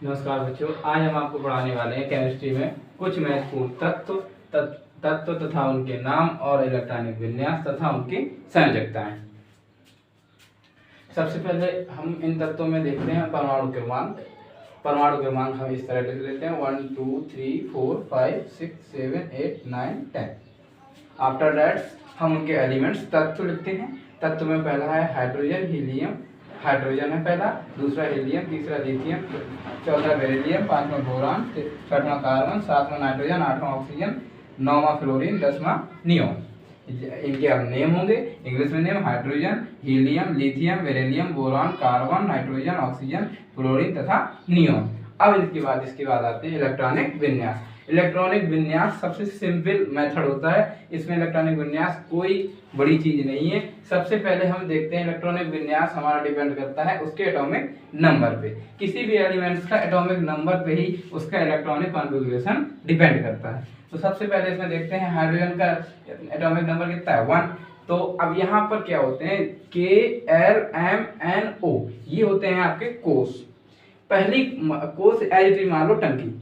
नमस्कार बच्चों, आज हम आपको पढ़ाने वाले हैं केमिस्ट्री में कुछ महत्वपूर्ण तत्व तथा उनके नाम और इलेक्ट्रॉनिक विन्यास तथा उनकी संयोजकताएं। सबसे पहले हम इन तत्वों में देखते हैं परमाणु क्रमांक। परमाणु क्रमांक हम इस तरह लिख लेते हैं 1 2 3 4 5 6 7 8 9 10। आफ्टर दैट हम उनके एलिमेंट्स तत्व लिखते हैं। तत्व में पहला है हाइड्रोजन, हीलियम। हाइड्रोजन है पहला, दूसरा हीलियम, तीसरा लिथियम, चौथा बेरिलियम, पांचवा बोरान, छठवां कार्बन, सातवां नाइट्रोजन, आठवां ऑक्सीजन, नौवां फ्लोरीन, दसवां नियोन। इनके अब नेम होंगे इंग्लिश में name hydrogen, helium, lithium, beryllium, boron, carbon, nitrogen, oxygen, fluorine तथा नियोन। अब इसके बाद आते हैं इलेक्ट्रॉनिक विन्यास। इलेक्ट्रॉनिक विन्यास सबसे सिंपल मेथड होता है। इसमें इलेक्ट्रॉनिक विन्यास कोई बड़ी चीज नहीं है। सबसे पहले हम देखते हैं इलेक्ट्रॉनिक विन्यास हमारा डिपेंड करता है उसके एटॉमिक नंबर पे। किसी भी एलिमेंट्स का एटॉमिक नंबर पे ही उसका इलेक्ट्रॉनिक कॉन्फ़िगरेशन डिपेंड करता है। तो सबसे पहले इसमें देखते हैं हाइड्रोजन का एटॉमिक नंबर कितना है 1। तो अब यहाँ पर क्या होते हैं KLMNO, ये होते हैं आपके कोष। पहली कोष एज मान लो टंकी।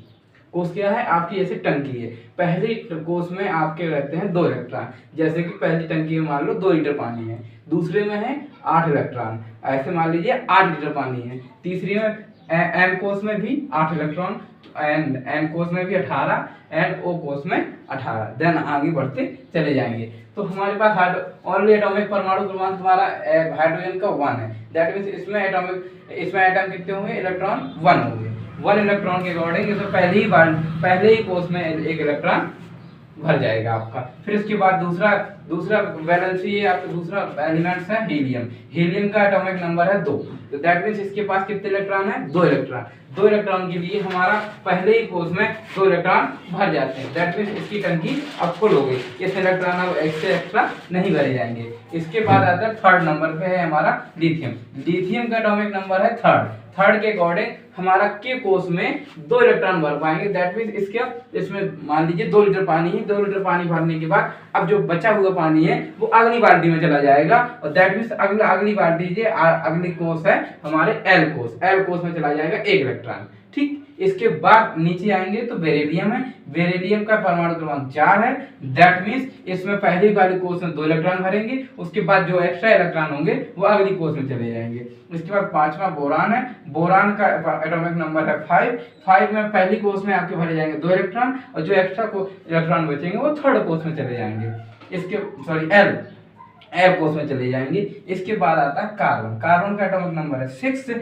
कोष क्या है आपकी, ऐसे टंकी है। पहली कोष में आपके रहते हैं 2 इलेक्ट्रॉन। जैसे कि पहली टंकी में मान लो 2 लीटर पानी है, दूसरे में है 8 इलेक्ट्रॉन। ऐसे मान लीजिए 8 लीटर पानी है। तीसरी में एम कोष में भी 8 इलेक्ट्रॉन, एंड एन कोष में भी 18, एंड ओ कोष में 18। देन आगे बढ़ते चले जाएंगे। तो हमारे पास ओनली एटॉमिक परमाणु क्रमांक हमारा हाइड्रोजन का 1 है। दैट मींस इसमें एटम कितने होंगे, इलेक्ट्रॉन 1 होंगे। 1 इलेक्ट्रॉन के अकॉर्डिंग इसमें पहले ही कोष में 1 इलेक्ट्रॉन भर जाएगा आपका। फिर इसके बाद दूसरा वैलेंसी है आपका, दूसरा एलिमेंट्स है हीलियम। हीलियम का एटॉमिक नंबर है 2। तो दैट मींस इसके पास कितने इलेक्ट्रॉन है, 2 इलेक्ट्रॉन। 2 इलेक्ट्रॉन के लिए हमारा पहले ही कोष में 2 इलेक्ट्रॉन भर जाते हैं। दैट मींस इसकी टंकी अब फुल हो गई। इस इलेक्ट्रॉन अब एक्स्ट्रा नहीं भरे जाएंगे। इसके बाद आता है 3rd नंबर पे है हमारा लिथियम। लिथियम का एटॉमिक नंबर है 3rd के अकॉर्डिंग हमारा के कोष में 2 इलेक्ट्रॉन भर पाएंगे। दैट मींस इसमें मान लीजिए 2 लीटर पानी है। 2 लीटर पानी भरने के बाद अब जो बचा हुआ पानी है वो अगली बाल्टी में चला जाएगा। और दैट मींस अगली बाल्टी अगली कोष है हमारे एल कोष में चला जाएगा 1 इलेक्ट्रॉन। ठीक, इसके बाद नीचे आएंगे तो बेरिलियम है। बेरिलियम का परमाणु क्रमांक 4 है। दैट मींस इसमें पहली वाली कोष में 2 इलेक्ट्रॉन भरेंगे, उसके बाद जो एक्स्ट्रा इलेक्ट्रॉन होंगे वो अगली कोष में चले जाएंगे। इसके बाद 5वां बोरान है। बोरान का एटॉमिक नंबर है 5 में पहली कोष में आपके भरे जाएंगे 2 इलेक्ट्रॉन, और जो एक्स्ट्रा इलेक्ट्रॉन बचेंगे वो 3rd कोष में चले जाएंगे। एल कोष में चले जाएंगे। इसके बाद आता है कार्बन। कार्बन का एटॉमिक नंबर है 6।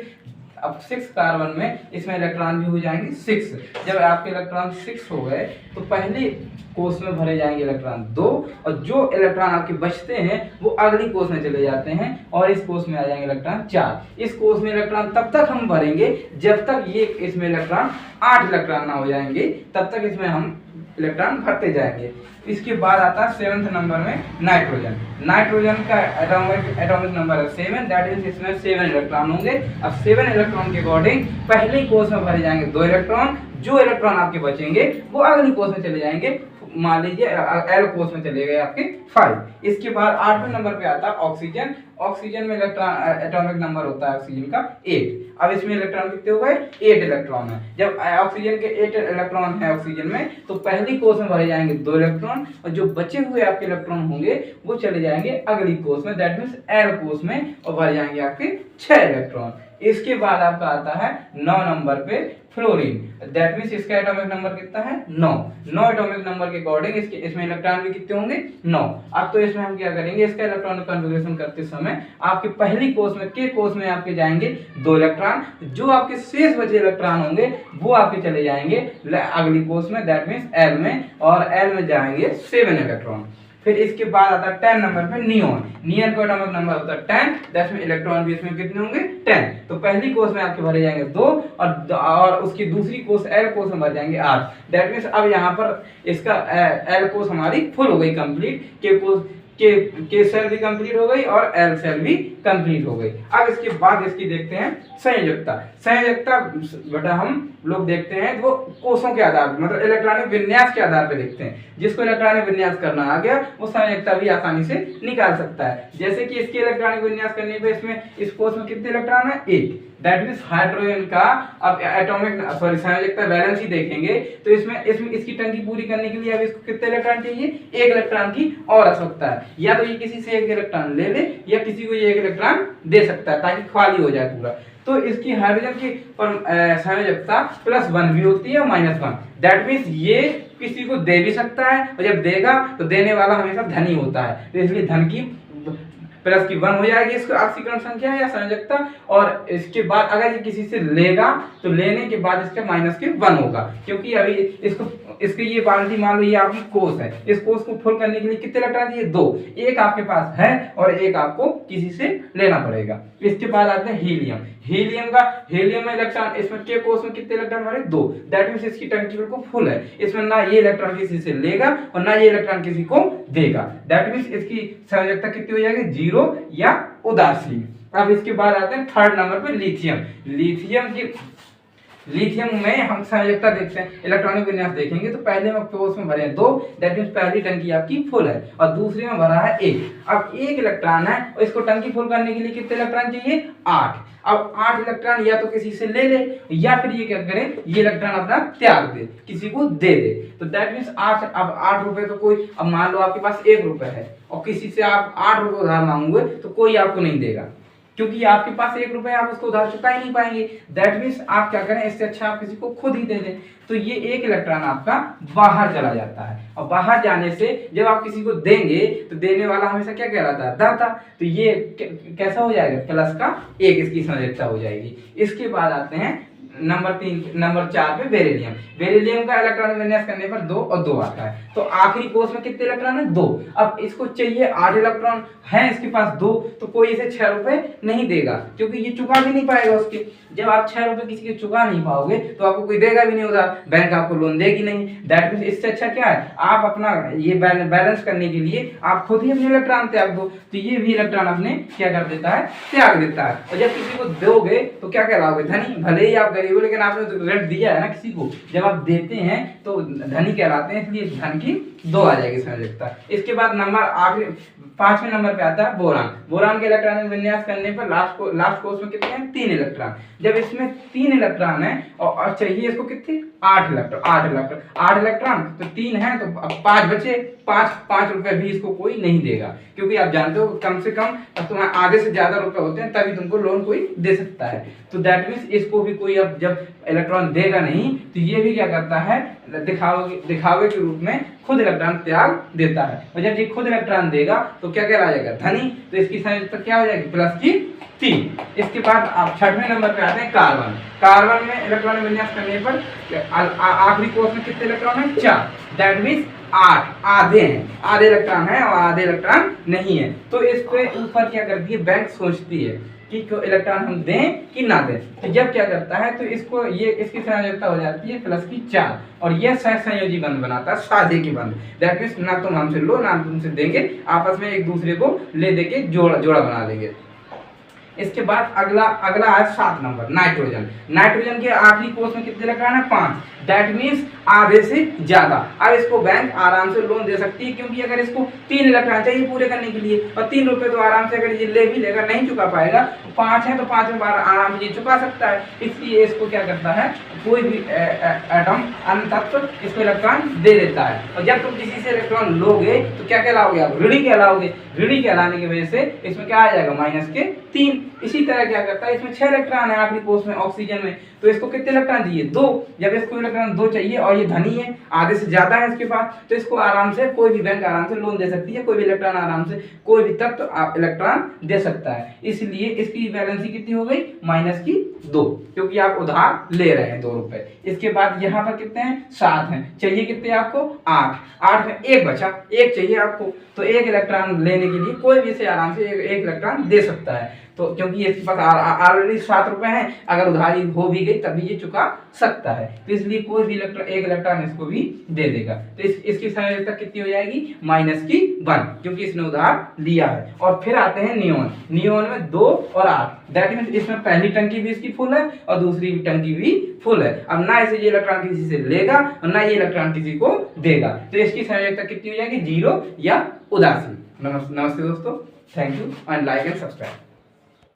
अब 6 कार्बन में इसमें इलेक्ट्रॉन भी हो जाएंगे 6। जब आपके इलेक्ट्रॉन 6 हो गए तो पहले कोष में भरे जाएंगे इलेक्ट्रॉन 2, और जो इलेक्ट्रॉन आपके बचते हैं वो अगली कोष में चले जाते हैं, और इस कोष में आ जाएंगे इलेक्ट्रॉन 4। इस कोष में इलेक्ट्रॉन तब तक हम भरेंगे जब तक ये इसमें इलेक्ट्रॉन 8 इलेक्ट्रॉन ना हो जाएंगे, तब तक इसमें हम इलेक्ट्रॉन भरते जाएंगे। इसके बाद आता है 7th नंबर में नाइट्रोजन। नाइट्रोजन का एटॉमिक नंबर है 7। दैट मींस इसमें 7 इलेक्ट्रॉन होंगे। अब 7 इलेक्ट्रॉन के अकॉर्डिंग पहले कोष में भरे जाएंगे 2 इलेक्ट्रॉन। जो इलेक्ट्रॉन आपके बचेंगे वो अगली कोष में चले जाएंगे। मान लीजिए एल कोष में चले गए आपके 5। इसके बाद 8वें नंबर पे आता है ऑक्सीजन। ऑक्सीजन में इलेक्ट्रॉन एटॉमिक नंबर होता है ऑक्सीजन का 8। अब इसमें इलेक्ट्रॉन कितने हो गए, 8 इलेक्ट्रॉन है। जब ऑक्सीजन के 8 इलेक्ट्रॉन है ऑक्सीजन में, तो पहली कोष में भरे जाएंगे 2 इलेक्ट्रॉन, और जो बचे हुए आपके इलेक्ट्रॉन होंगे वो चले जाएंगे अगली कोष में। दैट मींस एल कोष में, और भरे जाएंगे आपके 6 इलेक्ट्रॉन। इसके बाद आपका आता है 9 नंबर पे फ्लोरीन। दैट मींस इसका एटॉमिक नंबर कितना है 9 एटॉमिक नंबर के अकॉर्डिंग इसमें इलेक्ट्रॉन भी कितने होंगे 9। अब तो इसमें हम क्या करेंगे, इसका इलेक्ट्रॉनिक कॉन्फ़िगरेशन करते समय आपके पहली कोष में के कोष में आपके जाएंगे 2 इलेक्ट्रॉन। जो आपके शेष बचे इलेक्ट्रॉन होंगे वो आपके चले जाएंगे अगली कोष में, दैट मींस एल में, और एल में जाएंगे 7 इलेक्ट्रॉन। फिर इसके बाद आता है 10 नंबर पे नियोन। नियोन का एटॉमिक नंबर होता है 10। दैट मींस इलेक्ट्रॉन भी इसमें कितने होंगे 10। तो पहली कोष में आपके भरे जाएंगे 2, और उसकी दूसरी कोष एल कोष में भर जाएंगे 8। दैट मींस अब यहाँ पर इसका एल कोष हमारी फुल हो गई कंप्लीट। के सेल भी कंप्लीट हो गई और एल सेल भी कंप्लीट हो गई। अब इसके बाद इसकी देखते हैं संयोजकता बेटा हम लोग देखते हैं वो कोषों के आधार पर, मतलब इलेक्ट्रॉनिक विन्यास के आधार पर देखते हैं। जिसको इलेक्ट्रॉनिक विन्यास करना आ गया वो संयोजकता भी आसानी से निकाल सकता है। जैसे कि इसके इलेक्ट्रॉनिक विन्यास करने पे इसमें इस कोष में कितने इलेक्ट्रॉन है 1। दैट मींस हाइड्रोजन का अब एटॉमिक संयोजकता वैलेंसी देखेंगे तो इसमें इसकी टंकी पूरी करने के लिए अब इसको कितने इलेक्ट्रॉन चाहिए, एक इलेक्ट्रॉन की और आवश्यकता है। या तो ये किसी से एक इलेक्ट्रॉन ले ले या किसी को ये एक इलेक्ट्रॉन दे सकता है ताकि खाली हो जाए पूरा। तो इसकी हाइड्रोजन की संयोजकता +1 भी होती है -1। दैट मींस ये किसी को दे भी सकता है और जब देगा तो देने वाला हमेशा धनी होता है, तो इसलिए धन की +1 हो जाएगी इसको ऑक्सीकरण संख्या या संयोजकता। और इसके बाद अगर ये किसी से लेगा तो लेने के बाद इसका -1 होगा, क्योंकि अभी इसके ये बाल्टी मान लो ये आपकी कोस है, इस कोस को फुल करने के लिए कितने इलेक्ट्रॉन चाहिए, 2, एक आपके पास है और एक आपको किसी से लेना पड़ेगा। इसके बाद आते हैं हीलियम। हीलियम में इलेक्ट्रॉन, इसमें के कोस में कितने इलेक्ट्रॉन हमारे 2, दैट मींस इसकी टंकी बिल्कुल फुल है, इसमें ना ये इलेक्ट्रॉन किसी से लेगा और ना ये इलेक्ट्रॉन किसी को देगा। दैट मींस इसकी संयोजकता कितनी हो जाएगी, 0 या उदासीन। अब इसके बाद आते हैं थर्ड नंबर पे लिथियम। लिथियम में हम संयोजकता देखते हैं, इलेक्ट्रॉनिक विन्यास देखेंगे तो पहले में कोस में भरे हैं 2, दैट मींस पहली टंकी आपकी फुल है और दूसरी में भरा है 1। अब 1 इलेक्ट्रॉन है और इसको टंकी फुल करने के लिए कितने इलेक्ट्रॉन चाहिए, 8। अब 8 इलेक्ट्रॉन या तो किसी से ले ले या फिर ये क्या करे, ये इलेक्ट्रॉन अपना त्याग दे, किसी को दे दे। तो दैट मींस 8, अब 8 रुपए तो कोई, अब मान लो आपके पास 1 रुपए है और किसी से आप 8 रुपए उधार मांगोगे तो कोई आपको नहीं देगा, क्योंकि आपके पास 1 रुपए, आप उसको उधार चुका ही नहीं पाएंगे। दैट मींस आप क्या करें, इससे अच्छा आप किसी को खुद ही दे दें। तो ये 1 इलेक्ट्रॉन आपका बाहर चला जाता है और बाहर जाने से जब आप किसी को देंगे तो देने वाला हमेशा क्या कहलाता है, दाता। तो ये कैसा हो जाएगा, +1 इसकी संयोजकता हो जाएगी। इसके बाद आते हैं नंबर 4 पे बेरिलियम का इलेक्ट्रॉन विन्यास करने पर 2 और 2 आता है। तो आखिरी कोष में कितने इलेक्ट्रॉन है, 2। अब इसको चाहिए 8 इलेक्ट्रॉन है, इसके पास 2, तो कोई इसे 6 रुपए नहीं देगा, क्योंकि ये चुका भी नहीं पाएगा उसके। जब आप 6 रुपए किसी के चुका नहीं पाओगे तो आपको कोई देगा भी नहीं उधार, बैंक आपको लोन देगी नहीं। दैट मींस इससे अच्छा क्या है, आप अपना ये बैलेंस करने के लिए आप खुद ही अपने इलेक्ट्रॉन त्याग दो। तो ये भी इलेक्ट्रॉन अपने क्या कर देता है, त्याग देता है। और जब किसी को दोगे तो क्या कहलाओगे, धनी। भले ही आप गरीब हो लेकिन आपने तो रेंट दिया है ना किसी को, जब आप देते हैं तो धनी कहलाते हैं, इसलिए धन की 2 आ जाएगी संयोजकता। इसके बाद आखिरी 5वें नंबर पे आता है बोरान के इलेक्ट्रॉन विन्यास करने पर लास्ट कोर्स में कितने हैं, 3 इलेक्ट्रॉन। जब इसमें 3 इलेक्ट्रॉन है और चाहिए इसको कितने, 8 इलेक्ट्रॉन, तो 3 है तो 5 बचे, 5 रुपए भी इसको कोई नहीं देगा, क्योंकि आप जानते हो कम से कम तुम्हारे आधे से ज्यादा रुपए होते हैं तभी तुमको लोन कोई दे सकता है। तो दैट मींस इसको भी कोई अब जब इलेक्ट्रॉन देगा नहीं तो ये भी क्या करता है, दिखावे के रूप में खुद इलेक्ट्रॉन त्याग देता है। और जब ये खुद इलेक्ट्रॉन देगा तो क्या कहला जाएगा, धनी। तो इसकी संयोजकता क्या हो जाएगी, +3। इसके बाद आप 6वें नंबर पे आते हैं कार्बन में इलेक्ट्रॉन विन्यास करने पर आखिरी कोष में कितने इलेक्ट्रॉन है, 4। दैट मींस 8 आधे इलेक्ट्रॉन है और आधे इलेक्ट्रॉन नहीं है। तो इस पे ऊपर क्या करती है, बैंक सोचती है कि इलेक्ट्रॉन हम दें कि ना दें। तो जब क्या करता है तो इसकी संयोजकता हो जाती है +4 और यह सहसंयोजी बंध बनाता है, साझे की बंध। दैट मींस ना तुम हमसे लो ना तुमसे देंगे, आपस में एक दूसरे को ले दे के जोड़ा बना देंगे। इसके बाद अगला है 7 नंबर नाइट्रोजन के आखिरी कोष में कितने इलेक्ट्रॉन है, 5। दैट मींस आधे से ज्यादा। अब इसको बैंक आराम से लोन दे सकती है, क्योंकि अगर इसको 3 इलेक्ट्रॉन चाहिए पूरे करने के लिए और 3 रुपए तो आराम से अगर ये ले भी लेगा, नहीं चुका पाएगा, 5 है तो 5 में 12 आराम से ये चुका सकता है। इसलिए इसको क्या करता है, कोई भी एटम तत्व इसको इलेक्ट्रॉन दे देता है। और जब तुम किसी से इलेक्ट्रॉन लोगे तो क्या कहलाओगे, आप ऋणी कहलाओगे। ऋणी कहलाने की वजह से इसमें क्या आ जाएगा, -3। इसी तरह क्या करता है, इसमें 6 इलेक्ट्रॉन है आखिरी कोष में ऑक्सीजन में, तो इसको कितने इलेक्ट्रॉन चाहिए, 2। जब इसको इलेक्ट्रॉन 2 चाहिए और ये धनी है, आधे से ज्यादा है इसके पास, तो इसको आराम से कोई भी बैंक आराम से लोन दे सकती है, कोई भी इलेक्ट्रॉन आराम से, कोई भी तत्व इलेक्ट्रॉन दे सकता है। इसलिए इसकी वैलेंसी कितनी हो गई, -2, क्योंकि आप उधार ले रहे हैं 2 रुपए। इसके बाद यहाँ पर कितने हैं, 7 हैं, चाहिए कितने आपको, 8 में 1 बचा, 1 चाहिए आपको, तो 1 इलेक्ट्रॉन लेने के लिए कोई भी इसे आराम से 1 इलेक्ट्रॉन दे सकता है। तो क्योंकि इसके पास ऑलरेडी 7 रुपए हैं, अगर उधारी हो भी गई तभी ये चुका सकता है, तो इसलिए कोई भी 1 इलेक्ट्रॉन इसको भी दे देगा। तो इसकी संयोजकता कितनी हो जाएगी, -1, क्योंकि इसने उधार लिया है। और फिर आते हैं नियोन में 2 और 8। दैट मींस इसमें पहली टंकी भी इसकी फुल है और दूसरी टंकी भी फुल है। अब ना इसे ये इलेक्ट्रॉन किसी से लेगा और ना ये इलेक्ट्रॉन किसी को देगा, तो इसकी संयोजकता कितनी हो जाएगी, 0 या उदासीन। नमस्ते दोस्तों, thank you and like and subscribe.